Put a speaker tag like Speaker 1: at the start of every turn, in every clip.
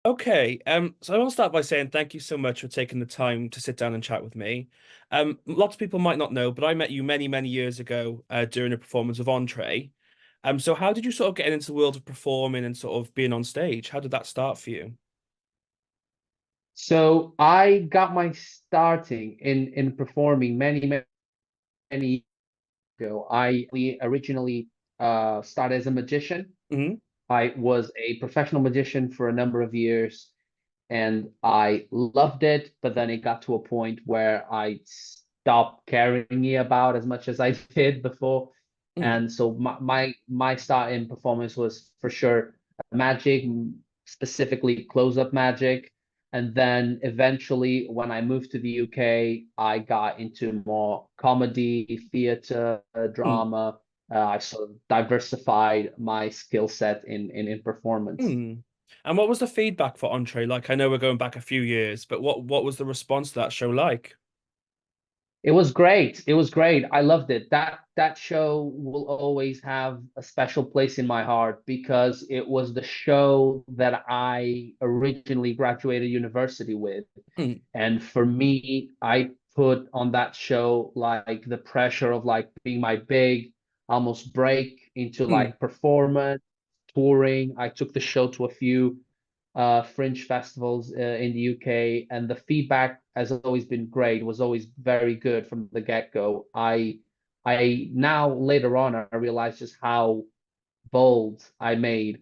Speaker 1: Okay, so I want to start by saying thank you so much for taking the time to sit down and chat with me. Lots of people might not know, but I met you many, many years ago during a performance of Entree. So how did you sort of get into the world of performing and sort of being on stage? How did that start for you?
Speaker 2: So I got my starting in performing many years ago. We originally started as a magician.
Speaker 1: Hmm.
Speaker 2: I was a professional magician for a number of years, and I loved it. But then it got to a point where I stopped caring about as much as I did before.
Speaker 1: Mm.
Speaker 2: And so my start in performance was for sure magic, specifically close-up magic. And then eventually, when I moved to the UK, I got into more comedy, theater,
Speaker 1: Mm.
Speaker 2: drama. I sort of diversified my skill set in performance.
Speaker 1: Mm. And what was the feedback for Entree? Like, I know we're going back a few years, but what was the response to that show like?
Speaker 2: It was great. It was great. I loved it. That show will always have a special place in my heart because it was the show that I originally graduated university with.
Speaker 1: Mm.
Speaker 2: And for me, I put on that show like the pressure of like being my big almost break into
Speaker 1: Mm.
Speaker 2: like performance, touring. I took the show to a few fringe festivals in the UK, and the feedback has always been great. Was always very good from the get-go. I now later on I realized just how bold I made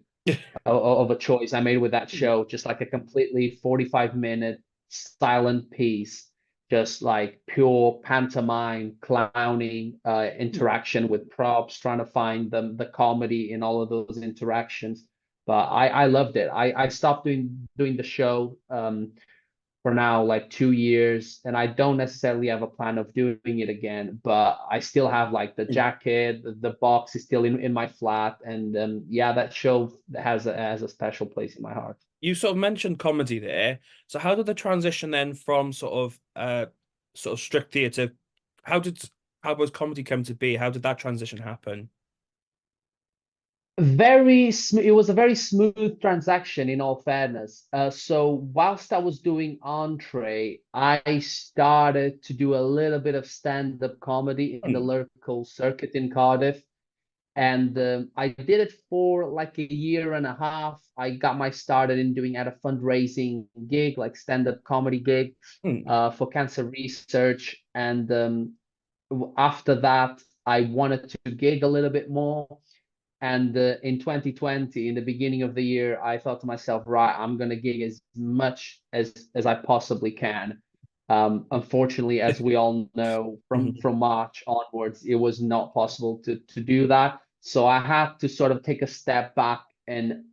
Speaker 2: of a choice I made with that
Speaker 1: Mm.
Speaker 2: show. Just like a completely 45-minute silent piece, just like pure pantomime, clowning, interaction with props, trying to find the comedy in all of those interactions. But I loved it. I stopped doing the show for now like 2 years, and I don't necessarily have a plan of doing it again. But I still have like the
Speaker 1: Mm.
Speaker 2: jacket, the box is still in my flat, and yeah, that show has a special place in my heart.
Speaker 1: You sort of mentioned comedy there. So how did the transition then from sort of strict theatre, how was comedy come to be? How did that transition happen?
Speaker 2: Very smooth. It was a very smooth transaction, in all fairness. So whilst I was doing Entree, I started to do a little bit of stand-up comedy in the
Speaker 1: Hmm.
Speaker 2: lyrical circuit in Cardiff. And I did it for like a year and a half. I got my started in doing at a fundraising gig, like stand-up comedy gig,
Speaker 1: Hmm.
Speaker 2: for cancer research. And after that, I wanted to gig a little bit more. And in 2020, in the beginning of the year, I thought to myself, right, I'm gonna gig as much as I possibly can. Unfortunately, as we all know,
Speaker 1: Hmm.
Speaker 2: from March onwards, it was not possible to do that. So I had to sort of take a step back and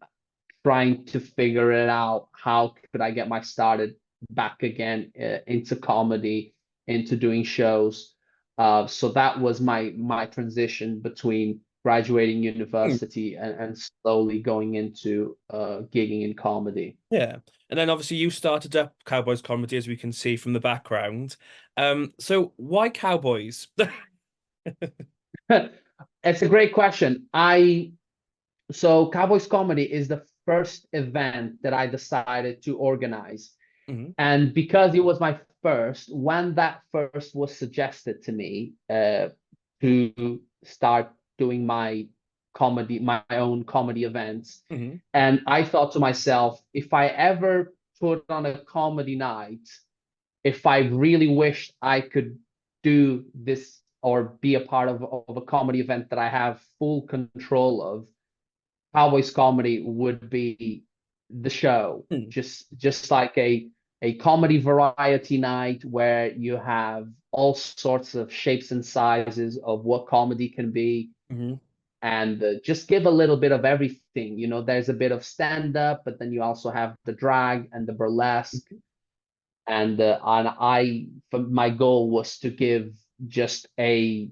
Speaker 2: trying to figure it out. How could I get my started back again into comedy, into doing shows? So that was my transition between graduating
Speaker 1: Hmm.
Speaker 2: university and slowly going into gigging in comedy.
Speaker 1: Yeah. And then obviously you started up Cowboys comedy, as we can see from the background. So why Cowboys?
Speaker 2: It's a great question. I So Cowboys Comedy is the first event that I decided to organize.
Speaker 1: Hmm.
Speaker 2: And because it was my first, when that first was suggested to me to start doing my own comedy events,
Speaker 1: Hmm.
Speaker 2: and I thought to myself, if I ever put on a comedy night, if I really wished I could do this or be a part of a comedy event that I have full control of, Cowboys comedy would be the show. Just like a comedy variety night where you have all sorts of shapes and sizes of what comedy can be,
Speaker 1: Hmm.
Speaker 2: and just give a little bit of everything. There's a bit of stand up, but then you also have the drag and the burlesque. My goal was to give just a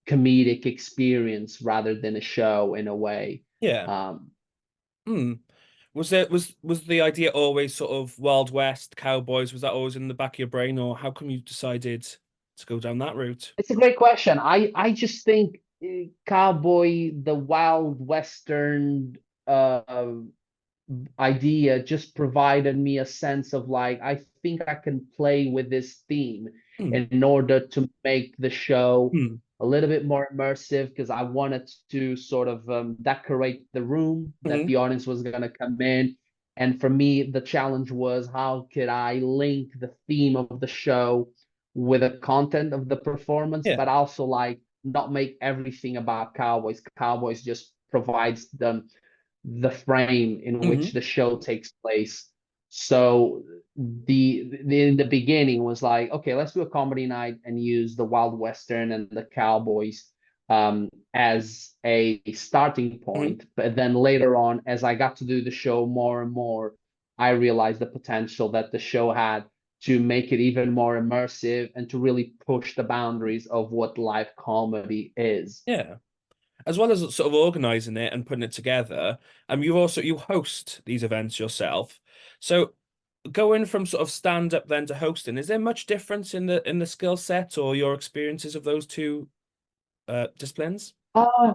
Speaker 2: comedic experience rather than a show in a way.
Speaker 1: Yeah.
Speaker 2: Um,
Speaker 1: Hmm. Was the idea always sort of Wild West, Cowboys? Was that always in the back of your brain, or how come you decided to go down that route?
Speaker 2: It's a great question. I just think cowboy, the wild western uh idea just provided me a sense of like, I think I can play with this theme
Speaker 1: Mm,
Speaker 2: in order to make the show
Speaker 1: mm,
Speaker 2: a little bit more immersive because I wanted to sort of decorate the room that
Speaker 1: mm,
Speaker 2: the audience was going to come in. And for me, the challenge was how could I link the theme of the show with the content of the performance,
Speaker 1: yeah.
Speaker 2: but also like not make everything about cowboys. Cowboys just provides the frame in which
Speaker 1: Hmm.
Speaker 2: the show takes place. So in the beginning was like, okay, let's do a comedy night and use the Wild Western and the Cowboys as a starting
Speaker 1: Hmm.
Speaker 2: point. But then later on, as I got to do the show more and more, I realized the potential that the show had to make it even more immersive and to really push the boundaries of what live comedy is.
Speaker 1: Yeah. As well as sort of organizing it and putting it together, you host these events yourself. So going from sort of stand up then to hosting, is there much difference in the skill set or your experiences of those two disciplines?
Speaker 2: Uh,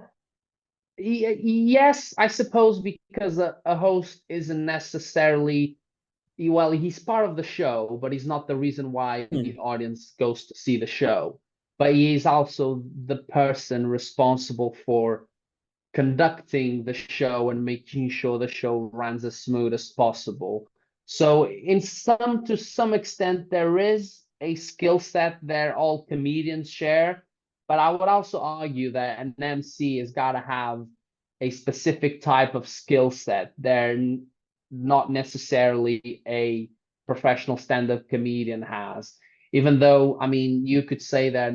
Speaker 2: yes, I suppose because a host isn't necessarily, well, he's part of the show, but he's not the reason why
Speaker 1: Mm,
Speaker 2: the audience goes to see the show. But he is also the person responsible for conducting the show and making sure the show runs as smooth as possible. So to some extent there is a skill set there all comedians share, but I would also argue that an MC has got to have a specific type of skill set. They're not necessarily a professional stand-up comedian has. Even though, I mean, you could say that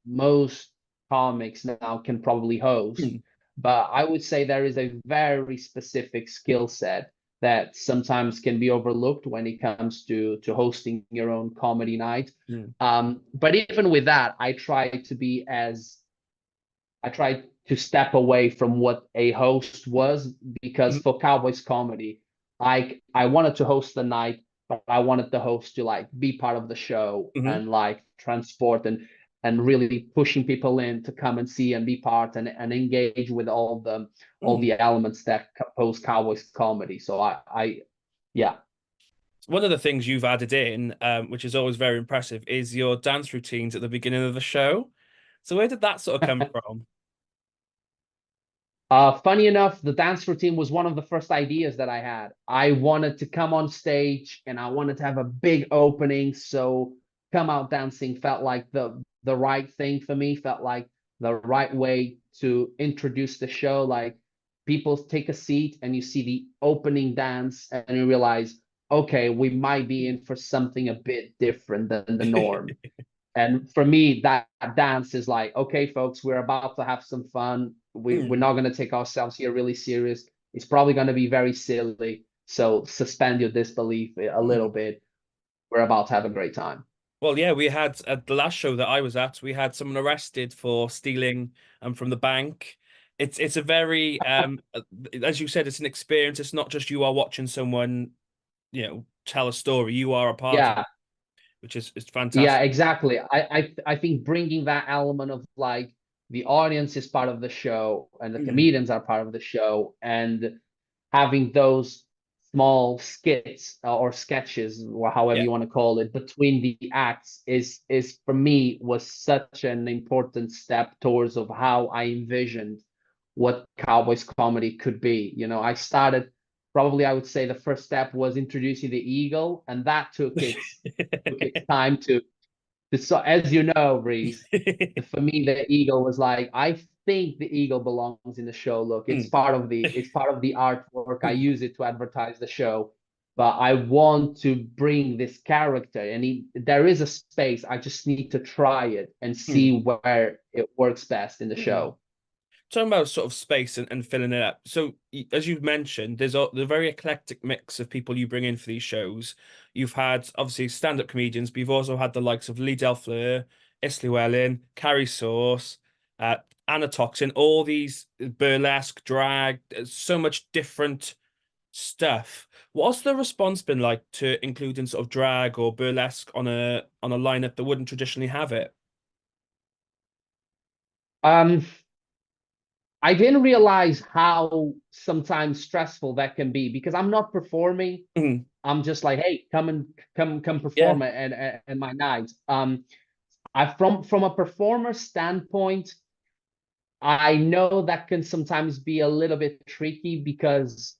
Speaker 2: most comics now can probably host,
Speaker 1: mm,
Speaker 2: but I would say there is a very specific skill set that sometimes can be overlooked when it comes to hosting your own comedy night.
Speaker 1: mm,
Speaker 2: But even with that, I try to step away from what a host was because
Speaker 1: mm,
Speaker 2: for Cowboys comedy, I wanted to host the night, but I wanted the host to like be part of the show
Speaker 1: mm,
Speaker 2: and like transport and really pushing people in to come and see and be part and engage with all
Speaker 1: mm.
Speaker 2: the elements that compose Cowboys comedy. So I yeah.
Speaker 1: One of the things you've added in, which is always very impressive, is your dance routines at the beginning of the show. So where did that sort of come from?
Speaker 2: Funny enough, the dance routine was one of the first ideas that I had. I wanted to come on stage and I wanted to have a big opening. So come out dancing felt like the right thing for me, felt like the right way to introduce the show. Like people take a seat and you see the opening dance and you realize, okay, we might be in for something a bit different than the norm. And for me, that dance is like, okay, folks, we're about to have some fun. We're
Speaker 1: Mm,
Speaker 2: not going to take ourselves here really serious. It's probably going to be very silly. So suspend your disbelief a little
Speaker 1: mm.
Speaker 2: bit. We're about to have a great time.
Speaker 1: Well, yeah, we had at the last show that I was at, we had someone arrested for stealing from the bank. It's a very as you said, it's an experience. It's not just you are watching someone, tell a story. You are a part of it,
Speaker 2: Yeah,
Speaker 1: which is
Speaker 2: yeah,
Speaker 1: fantastic.
Speaker 2: exactly. I think bringing that element of like the audience is part of the show and the
Speaker 1: Mm,
Speaker 2: comedians are part of the show and having those small skits or sketches or however
Speaker 1: yeah.
Speaker 2: you want to call it between the acts is for me was such an important step towards of how I envisioned what Cowboys comedy could be. I started probably I would say the first step was introducing the eagle, and that took its time to so as you know, Rhys, for me the eagle was like I think the eagle belongs in the show. Look, it's
Speaker 1: Mm,
Speaker 2: part of the artwork. I
Speaker 1: mm,
Speaker 2: use it to advertise the show, but I want to bring this character, and there is a space. I just need to try it and
Speaker 1: mm,
Speaker 2: see where it works best in the
Speaker 1: mm.
Speaker 2: show.
Speaker 1: Talking about sort of space and filling it up. So, as you've mentioned, there's the very eclectic mix of people you bring in for these shows. You've had obviously stand-up comedians, but you've also had the likes of Lee Del Fleur, Isley Wellin, Carrie Sauce, uh, Anna Toxin, all these burlesque, drag, so much different stuff. What's the response been like to including sort of drag or burlesque on a lineup that wouldn't traditionally have it?
Speaker 2: Um, I didn't realize how sometimes stressful that can be because I'm not performing.
Speaker 1: Mhm.
Speaker 2: I'm just like, hey, come
Speaker 1: Yeah.
Speaker 2: perform at my night. I from a performer standpoint, I know that can sometimes be a little bit tricky because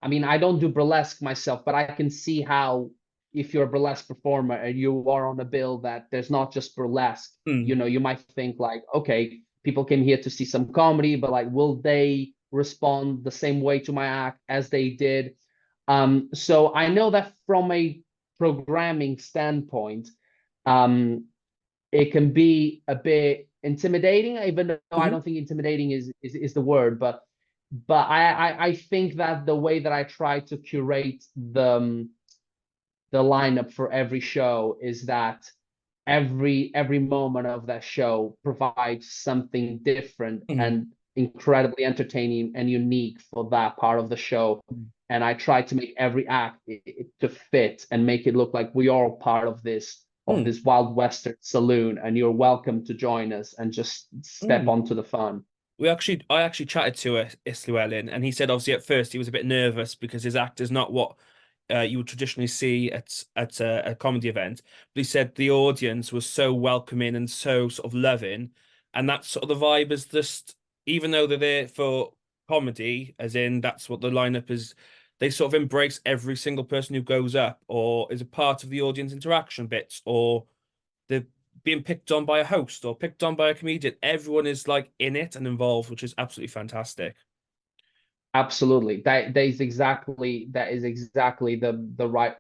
Speaker 2: I mean, I don't do burlesque myself, but I can see how if you're a burlesque performer and you are on a bill that there's not just burlesque,
Speaker 1: Mm.
Speaker 2: you might think like, okay, people came here to see some comedy, but like, will they respond the same way to my act as they did? So I know that from a programming standpoint, um, it can be a bit intimidating, even though I
Speaker 1: Mhm.
Speaker 2: don't think intimidating is the word, but I think that the way that I try to curate the lineup for every show is that every moment of that show provides something different
Speaker 1: Mhm.
Speaker 2: and incredibly entertaining and unique for that part of the show. And I try to make every act to fit and make it look like we are all part of
Speaker 1: Mm.
Speaker 2: this wild western saloon, and you're welcome to join us and just step
Speaker 1: Mm.
Speaker 2: onto the fun.
Speaker 1: I actually chatted to Islwellyn, and he said obviously at first he was a bit nervous because his act is not what you would traditionally see at a comedy event. But he said the audience was so welcoming and so sort of loving, and that's sort of the vibe is just even though they're there for comedy, as in that's what the lineup is. They sort of embrace every single person who goes up or is a part of the audience interaction bits or they're being picked on by a host or picked on by a comedian. Everyone is like in it and involved, which is absolutely fantastic.
Speaker 2: Absolutely. That is exactly the right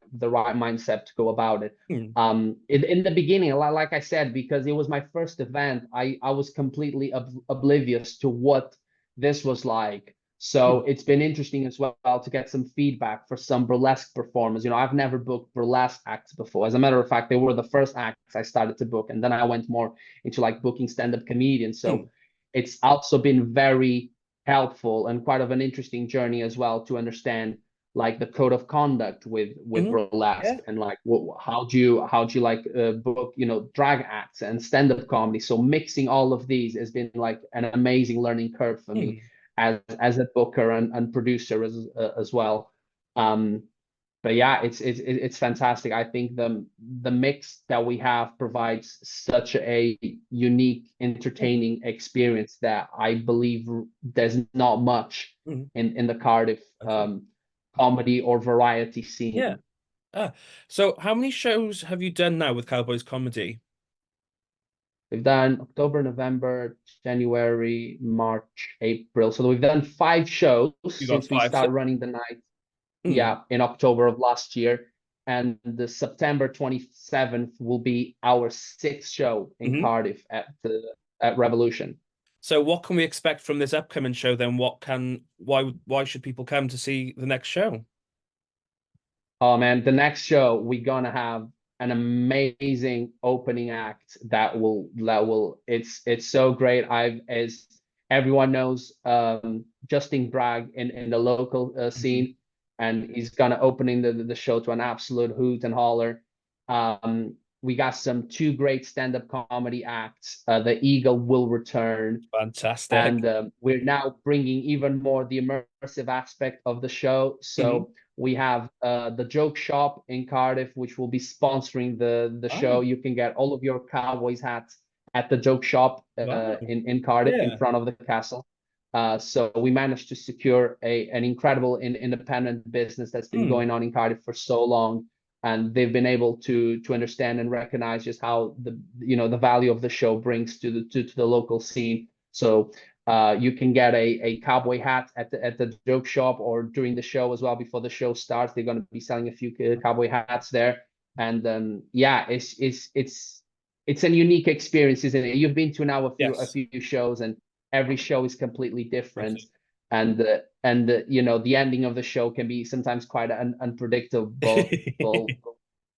Speaker 2: mindset to go about it.
Speaker 1: Hmm.
Speaker 2: In the beginning, like I said, because it was my first event, I was completely oblivious to what this was like.
Speaker 1: Hmm.
Speaker 2: So it's been interesting as well to get some feedback for some burlesque performers. I've never booked burlesque acts before. As a matter of fact, they were the first acts I started to book, and then I went more into like booking stand-up comedians.
Speaker 1: Hmm.
Speaker 2: So it's also been very helpful and quite of an interesting journey as well to understand like the code of conduct with
Speaker 1: Hmm.
Speaker 2: burlesque
Speaker 1: Yeah.
Speaker 2: and like how do you like book drag acts and stand-up comedy. So mixing all of these has been like an amazing learning curve for me
Speaker 1: Hmm.
Speaker 2: as a booker and producer as well. um but yeah, it's fantastic. I think the mix that we have provides such a unique,
Speaker 1: Hmm.
Speaker 2: entertaining experience that I believe there's not much
Speaker 1: Hmm.
Speaker 2: in the Cardiff
Speaker 1: Okay.
Speaker 2: comedy or variety
Speaker 1: Yeah.
Speaker 2: scene.
Speaker 1: Ah. So how many shows have you done now with Cowboys Comedy?
Speaker 2: We've done October, November, January, March, April. So we've done 5 shows
Speaker 1: You got
Speaker 2: since we
Speaker 1: five. So,
Speaker 2: started running the night.
Speaker 1: hmm.
Speaker 2: Yeah, in October of last year. And the September 27th will be our sixth show in
Speaker 1: Hmm.
Speaker 2: Cardiff at Revolution.
Speaker 1: So what can we expect from this upcoming show then? Why should people come to see the next show?
Speaker 2: Oh man, the next show we're gonna have an amazing opening act that will it's so great. I've as everyone knows, Justin Bragg in the local
Speaker 1: Hmm.
Speaker 2: scene, and he's gonna opening the show to an absolute hoot and holler. We got some two great stand-up comedy acts. The Eagle will return,
Speaker 1: Fantastic.
Speaker 2: and we're now bringing even more the immersive aspect of the show.
Speaker 1: Hmm.
Speaker 2: So we have the Joke Shop in Cardiff, which will be sponsoring the show.
Speaker 1: Oh,
Speaker 2: You can get all of your Cowboys hats at the Joke Shop
Speaker 1: wow.
Speaker 2: in Cardiff in
Speaker 1: Yeah.
Speaker 2: front of the castle. So we managed to secure an incredible independent business that's been
Speaker 1: Hmm.
Speaker 2: going on in Cardiff for so long, and they've been able to understand and recognize just how the value of the show brings to the local scene. So you can get a cowboy hat at the joke shop or during the show as well. Before the show starts, they're going to be selling a few cowboy hats there, and yeah, it's a unique experience, isn't it? You've been to now a
Speaker 1: Yes.
Speaker 2: few shows, and every show is completely different,
Speaker 1: Absolutely.
Speaker 2: and the ending of the show can be sometimes quite unpredictable.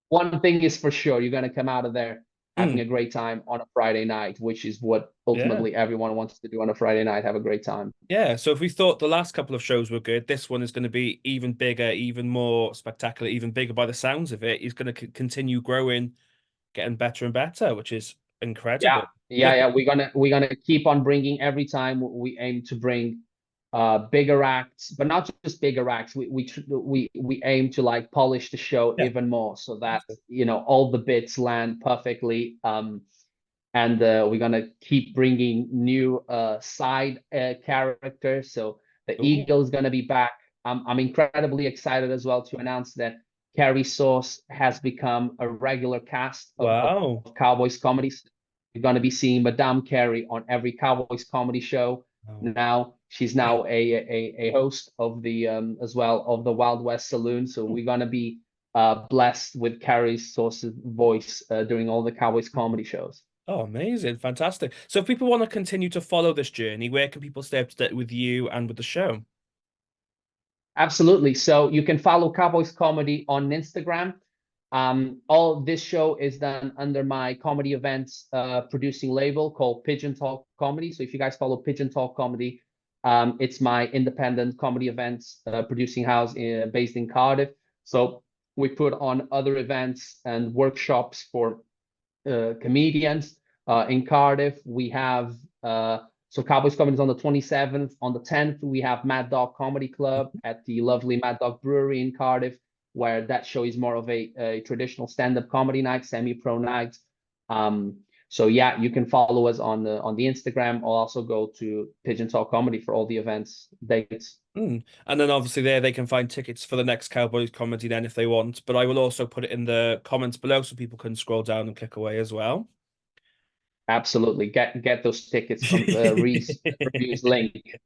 Speaker 2: One thing is for sure, you're going to come out of there having
Speaker 1: Hmm.
Speaker 2: a great time on a Friday night, which is what
Speaker 1: Yeah.
Speaker 2: ultimately everyone wants to do on a Friday night, have a great time.
Speaker 1: Yeah. So if we thought the last couple of shows were good, this one is going to be even bigger, even more spectacular, even bigger by the sounds of it. He's going to continue growing, getting better and better, which is
Speaker 2: Yeah,
Speaker 1: incredible.
Speaker 2: Yeah, we're gonna keep on bringing every time we aim to bring bigger acts, but not just bigger acts. We aim to like polish the show
Speaker 1: Yeah.
Speaker 2: even more so that all the bits land perfectly. And we're gonna keep bringing new side characters. So the
Speaker 1: Ooh,
Speaker 2: Eagle is gonna be back. I'm incredibly excited as well to announce that Carrie Sauce has become a regular cast
Speaker 1: wow.
Speaker 2: of Cowboys comedies. You're gonna be seeing Madame Carrie on every Cowboys comedy show.
Speaker 1: Wow.
Speaker 2: Now she's now a host of the as well of the Wild West Saloon. So we're gonna be blessed with Carrie Sauce's voice during all the Cowboys comedy shows.
Speaker 1: Oh, amazing. Fantastic. So if people want to continue to follow this journey, where can people stay up to date with you and with the show?
Speaker 2: Absolutely. So you can follow Cowboys Comedy on Instagram. All this show is done under my comedy events producing label called Pigeon Talk Comedy. So if you guys follow Pigeon Talk Comedy, it's my independent comedy events producing house based in Cardiff. So we put on other events and workshops for comedians in Cardiff. We have so Cowboys Comedy is on the 27th. On the 10th, we have Mad Dog Comedy Club at the lovely Mad Dog Brewery in Cardiff, where that show is more of a traditional stand-up comedy night, semi-pro night. So yeah, you can follow us on the Instagram, or also go to Pigeon Talk Comedy for all the events dates.
Speaker 1: Mm. And then obviously there they can find tickets for the next Cowboys comedy then if they want. But I will also put it in the comments below so people can scroll down and click away as well.
Speaker 2: Absolutely, get those tickets from Rhys Reviews link.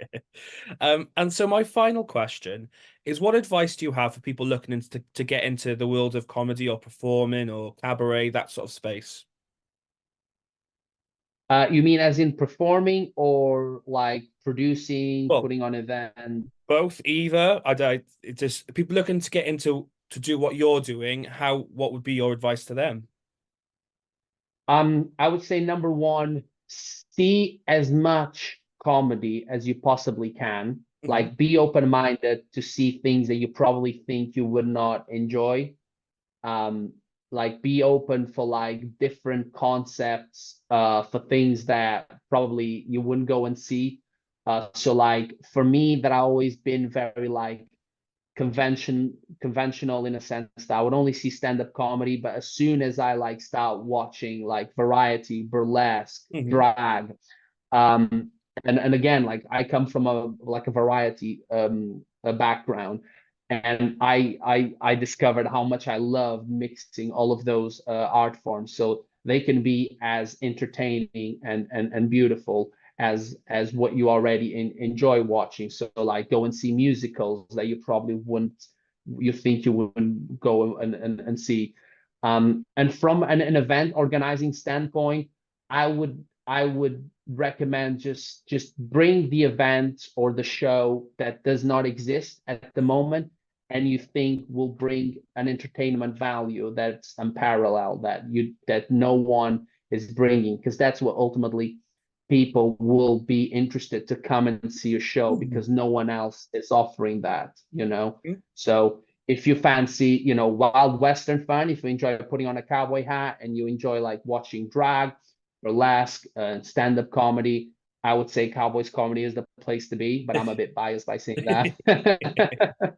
Speaker 1: And so my final question is, what advice do you have for people looking into to get into the world of comedy or performing or cabaret, that sort of space?
Speaker 2: You mean as in performing or like producing,
Speaker 1: Well,
Speaker 2: putting on event?
Speaker 1: both, either. It just people looking to get into to do what you're doing, what would be your advice to them?
Speaker 2: I would say number one, see as much comedy as you possibly can.
Speaker 1: Hmm.
Speaker 2: Like be open-minded to see things that you probably think you would not enjoy. Um, like be open for like different concepts, for things that probably you wouldn't go and see. So like for me, that I always been very like conventional in a sense that I would only see stand-up comedy, but as soon as I like start watching like variety, burlesque,
Speaker 1: Hmm.
Speaker 2: drag, um and again, like I come from a variety a background, and I discovered how much I love mixing all of those art forms so they can be as entertaining and beautiful as what you already enjoy watching. So like go and see musicals that you probably wouldn't you think you wouldn't go and see. And from an event organizing standpoint, I would recommend just bring the event or the show that does not exist at the moment and you think will bring an entertainment value that's unparalleled, that no one is bringing, because that's what ultimately people will be interested to come and see a show, because no one else is offering that. So if you fancy, wild western fun, if you enjoy putting on a cowboy hat and you enjoy like watching drag, burlesque, stand-up comedy, I would say Cowboys comedy is the place to be, but I'm a bit biased by saying that.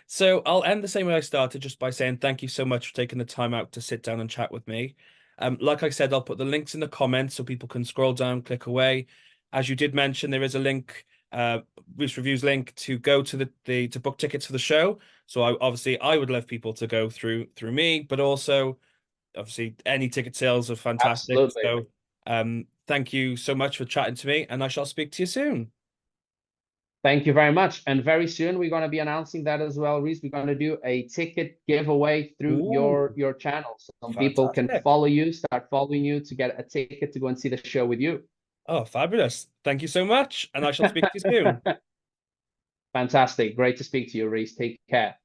Speaker 1: So I'll end the same way I started, just by saying thank you so much for taking the time out to sit down and chat with me. Like I said, I'll put the links in the comments so people can scroll down, click away. As you did mention, there is a link, Rhys Reviews link to go to the to book tickets for the show. So I would love people to go through me, but also obviously any ticket sales are fantastic.
Speaker 2: Absolutely.
Speaker 1: So thank you so much for chatting to me, and I shall speak to you soon.
Speaker 2: Thank you very much. And very soon we're going to be announcing that as well, Reese. We're going to do a ticket giveaway through
Speaker 1: Ooh,
Speaker 2: your channel. So some people can
Speaker 1: fantastic.
Speaker 2: follow you, start following you to get a ticket to go and see the show with you.
Speaker 1: Oh, fabulous. Thank you so much, and I shall speak to you soon.
Speaker 2: Fantastic. Great to speak to you, Reese. Take care.